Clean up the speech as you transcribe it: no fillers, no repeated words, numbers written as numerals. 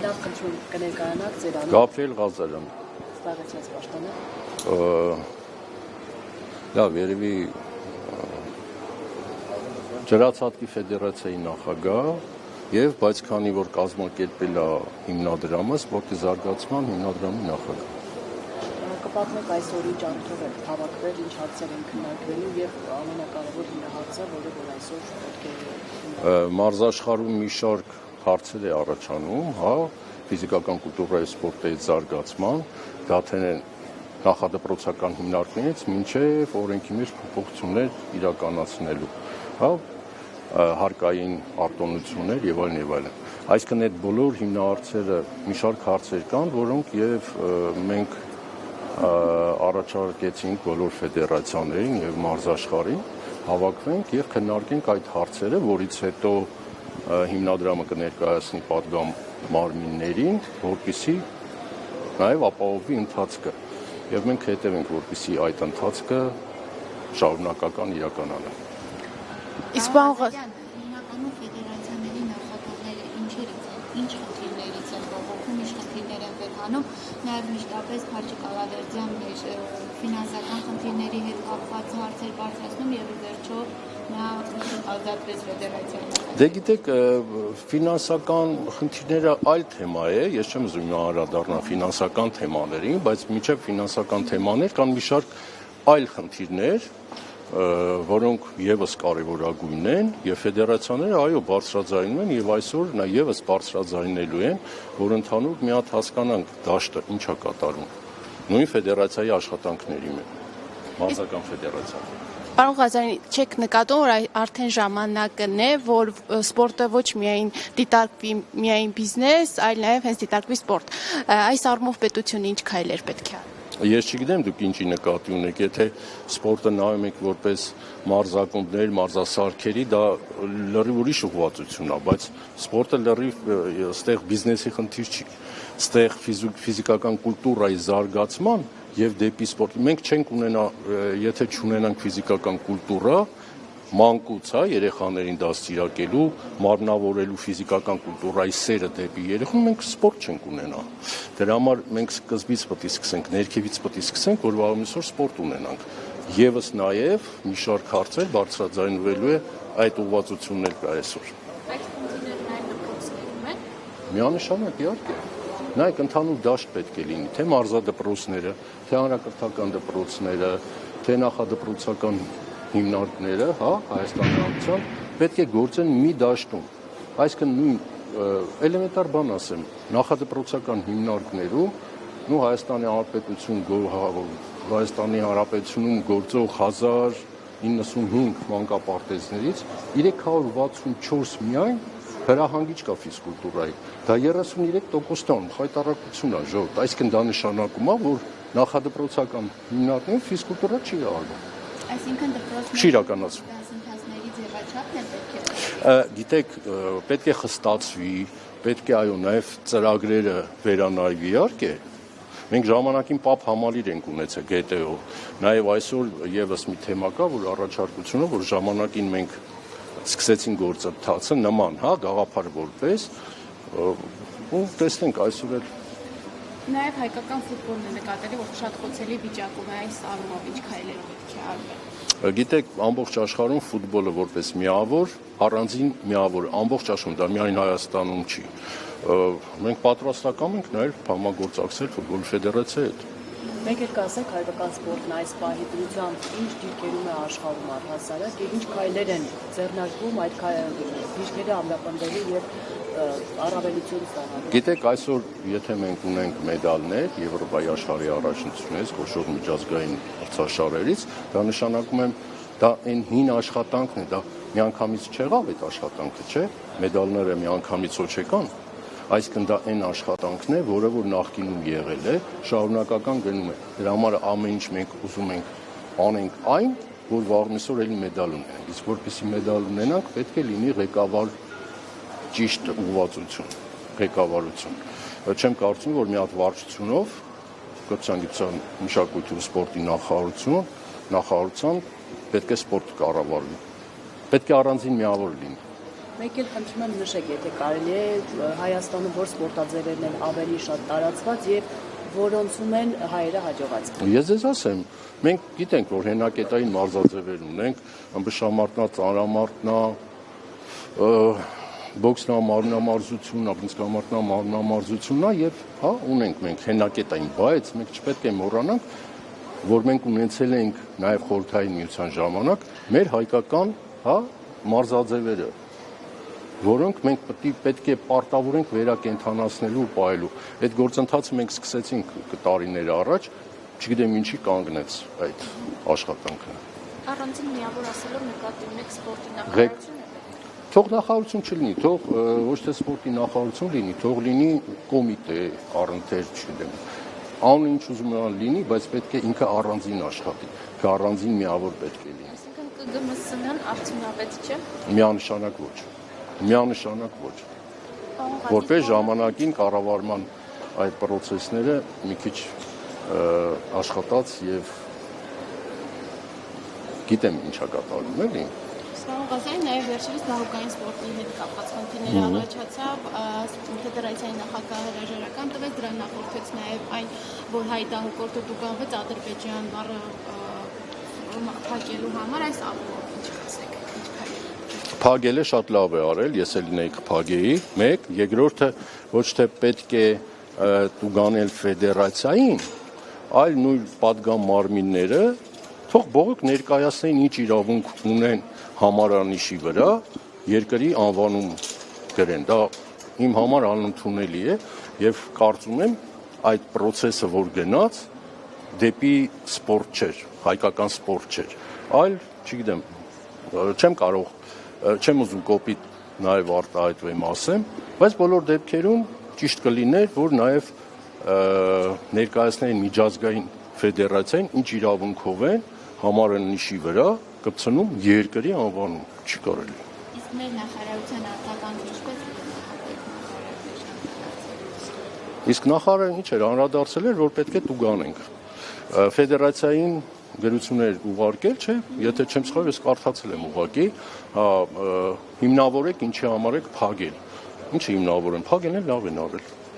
լավ խնդրում կներկայանաք ձեր անունը։ Գաբրիել Ղազարյան։ Զբաղեցած պաշտոնը։ Լավ, երևի Ջրացատկի ֆեդերացիայի նախագահ եւ բայց քանի որ կազմակերպել է հիմնադրամը, սպորտի զարգացման հիմնադրամի նախագահ։ Կպատմեք այսօրի ճանաչով եք հավաքվել, ինչ հարցեր են քննարկվելու եւ ամենակարևոր հիմնահարցը, որը որ այսօր պետք է մարզաշխարհում մի շարք հարցեր է առաջանում, հա, ֆիզիկական կուլտուրայի սպորտի զարգացման, դաթեն նախադպրոցական հիմնարկներից մինչև օրենքի մեջ փոփոխություններ իրականացնելու, հա, հարկային արտոնություններ եւ այլն եւ այլն։ Այսինքն այդ բոլոր հիմնահարցերը մի շարք հարցեր կան, որոնք եւ մենք առաջարկեցինք բոլոր ֆեդերացիաներին եւ մարզաշխարհին հավաքվենք եւ քննարկենք այդ հարցերը, որից հետո հիմնադրամը կներկայացնի պատգամ մարմիններին, որպեսզի նաեւ ապահովի ընթացքը եւ մենք հետևենք, որպեսզի այդ ընթացքը շարունակական իրականանա։ Իսկ բաղը հիմնականում ֆեդերացիաների նախագահները ինչ խնդիրներից են բողոքում, ինչ խնդիրներ են վերհանում, նաև մշտապես Փարչիկ Ալավերդյանն էր ֆինանսական խնդիրների հետ կապված հարցեր բարձրացնում եւ ի վերջո նա ազատվեց ֆեդերացիայից։ Դե գիտեք, ֆինանսական խնդիրները այլ թեմա է, ես չեմ ուզում անդրադառնալ ֆինանսական թեմաներին, բայց միջև ֆինանսական թեմաներ կան մի շարք այլ խնդիրներ, որոնք եւս կարևորագույն են եւ ֆեդերացիաները այո բարձրաձայնում են եւ այսօր նա եւս բարձրաձայնելու են, որ ընդհանուր մի հատ հասկանանք դաշտը ինչա կատարում նույն ֆեդերացիայի աշխատանքների մեջ մարզական ֆեդերացիան։ Պարոն Ղազարյան, չեք նկատում, որ արդեն ժամանակն է, որ սպորտը ոչ միայն դիտարկվի միայն բիզնես, այլ նաեւ հենց դիտարկվի սպորտ։ Այս առումով պետությունը ինչ քայլեր պետք է անի։ Ես չգիտեմ դուք ինչի նկատի ունեք, եթե սպորտը նայում եք որպես մարզակումներ, մարզասարքերի, դա լրիվ ուրիշ ուղղվածություն է, բայց սպորտը լրիվ այստեղ բիզնեսի խնդիր չի, այստեղ ֆիզիկական կուլտուրայի զարգացման եւ դեպի սպորտ։ Մենք չենք ունենա, եթե չունենանք ֆիզիկական կուլտուրա, մանկուց, հա, երեխաներին դաստիարակելու, մարմնավորելու ֆիզիկական կուլտուրայի սերը դեպի երեխան, մենք սպորտ չենք ունենա։ Դրա համար մենք սկզբից պետք է սկսենք, ներքևից պետք է սկսենք, որ վաղեմիսօր սպորտ ունենանք։ Եվս նաև մի շարք հարցեր բարձրաձայնվելու է այդ ուղղվածություններ կա այսօր։ Այդ խնդիրները նաև դպրոցներում են։ Միանշանակ իհարկե։ Նայեք, ընդհանուր դաշտ պետք է լինի, թե մարզադպրոցները, թե հանրակրթական դպրոցները, թե նախադպրոցական հիմնարկները, հա, Հայաստանի հանրության պետք է գործեն մի դաշտում։ Այսինքն նույն էլեմենտար բան ասեմ, նախադպրոցական հիմնարկներում, նու Հայաստանի Հանրապետությունում գործող 1095 մանկապարտեզներից 364 միայն հրահանգիչ կա ֆիզկուլտուրայի։ Դա 33%-ն խայտարակություն է, ժողովուրդ, այսինքն դա նշանակում է, որ նախադպրոցական հիմնարկներում ֆիզկուլտուրա չի արվում։ Այսինքն դպրոցների Չի իրականացվում։ դասընթացների ձևաչափն է պետք է։ Գիտեք, պետք է խստացվի, պետք է այո, նաև ծրագրերը վերանայվի, իհարկե։ Մենք ժամանակին պապ համալիր ենք ունեցել ԳՏՕ-ով։ Նաև այսօր եւս մի թեմա կա, որ առաջարկությունը, որ ժամանակին մենք սկսեցին գործընթացը նման, հա, գաղափար որպես, ու տեսնենք այսօր էլ Նաև հայկական ֆուտբոլն է նկատելի, որ շատ խոցելի վիճակում է այս առումով ինչ քայլեր պետք է արվեն։ Գիտեք, ամբողջ աշխարհում ֆուտբոլը որպես միավոր, առանձին միավոր, ամբողջ աշխարհում, դա միայն Հայաստանում չի։ Մենք պատրաստական ենք նաև համագործակցել ֆուտբոլ ֆեդերացիայի հետ։ Մեկ էլ կասեք հայկական սպորտն այս պահի դրությամբ ինչ դիրքերում է աշխարհում առհասարակ եւ ինչ քայլեր են ձեռնարկվում այդ դիրքերը ամրապնդելու եւ առավելություն ստանալու։ Գիտեք, այսօր եթե մենք ունենք մեդալներ Եվրոպայի աշխարհի առաջնությունից, խոշոր միջազգային մրցաշարերից, դա նշանակում է դա այն հին աշխատանքն է, դա միանգամից չեղավ այդ աշխատանքը, չէ՞։ Մեդալները միանգամից ոչ եկան։ Այսինքն դա այն աշխատանքն է, որը որ նախկինում եղել է, շարունակական գնում է։ Դրա համար ամեն ինչ մենք ուզում ենք անենք այն, որ վաղմիսօր էլի մեդալ ունենանք։ Իսկ որպեսզի մեդալ ունենանք, պետք է լինի ղեկավար ճիշտ ուղղվածություն, ղեկավարություն։ Չեմ կարծում, որ մի հատ վարչությունով կրթության, մշակույթի ու սպորտի նախարարության պետք է սպորտ կառավարվի։ Պետք է առանձին միավոր լինի։ Մեկ էլ խնդրում եմ նշեք, եթե կարելի է Հայաստանում որ սպորտաձևերն են ավելի շատ տարածված եւ որոնցում են հայերը հաջողած։ Ես ձեզ ասեմ, մենք գիտենք, որ հենակետային մարզաձևեր ունենք, ըմբշամարտնա, ծանրամարտնա, բոքսնա, մարմնամարզությունն, բռնցքամարտնա, մարմնամարզությունն եւ հա ունենք մենք հենակետային, բայց մենք չպետք է մոռանանք, որ մենք ունեցել ենք նաեւ խորհրդային միության ժամանակ մեր հայկական, հա, մարզաձևերը, որոնք մենք պետք է պարտավորենք վերակենդանացնելու ու պահելու։ Այդ գործընթացը մենք սկսեցինք տարիներ առաջ, չգիտեմ ինչի կանգնեց այդ աշխատանքը։ Առանցին միավոր ասելով նկատի ունեք սպորտի նախարարությունը։ Թող նախարարություն չլինի, թող ոչ թե սպորտի նախարարություն լինի, թող լինի կոմիտե, առընթեր, չգիտեմ։ Անուն ինչ ուզում լինի, բայց պետք է ինքը առանձին աշխատի, առանձին միավոր պետք է լինի։ Այսինքն ԿԳՄՍ-ն արդյունավետ չէ։ Միանշանակ ոչ։ Միանշանակ ոչ։ Որպես ժամանակին կառավարման այդ process-ները մի քիչ աշխատած եւ գիտեմ ինչա կատարում, էլի։ Սպանողազային նաև վերջերս դահուկային սպորտի հետ կապված խնդիրներ առաջացավ, ֆեդերացիայի նախագահը հրաժարական տվեց, դրան նախորդեց նաև այն, որ հայ դահուկորդը տուգանվեց Ադրբեջան բառը փակելու համար, այս առումով ինչ կասեք, ինչ քայլեր։ Փակելը շատ լավ է արել, ես էլ լինեի կփակեի, մեկ, երկրորդը ոչ թե պետք է տուգանել ֆեդերացիային, այլ նույն պատգամ մարմինները թող բողոք ներկայացնեն ինչ իրավունք ունեն համարանիշի վրա երկրի անվանում գրեն։ Դա իմ համար անընդունելի է եւ կարծում եմ այդ process-ը որ գնաց դեպի սպորտ չէր, հայկական սպորտ չէր, այլ, չգիտեմ, չեմ ուզում կոպիտ նաեւ արտահայտվեմ ասեմ, բայց բոլոր դեպքերում ճիշտ կլիներ, որ նաեւ ներկայացնեն միջազգային ֆեդերացիային ինչ իրավունքով են համարանիշի վրա կպցնում երկրի անվանում, չի կարելի։ Իսկ մեր նախարարության արտակարգը ինչպես Իսկ նախարարը ինչ էր անդրադարձել էր, որ պետք է տուգանենք։ Ֆեդերացիային գրություններ ուղարկել, չէ, եթե չեմ սխալվում, ես կարդացել եմ ուղղակի, հիմնավորեք ինչի համար եք փակել։ Ինչ հիմնավորեն, փակելն էլ լավ են արել։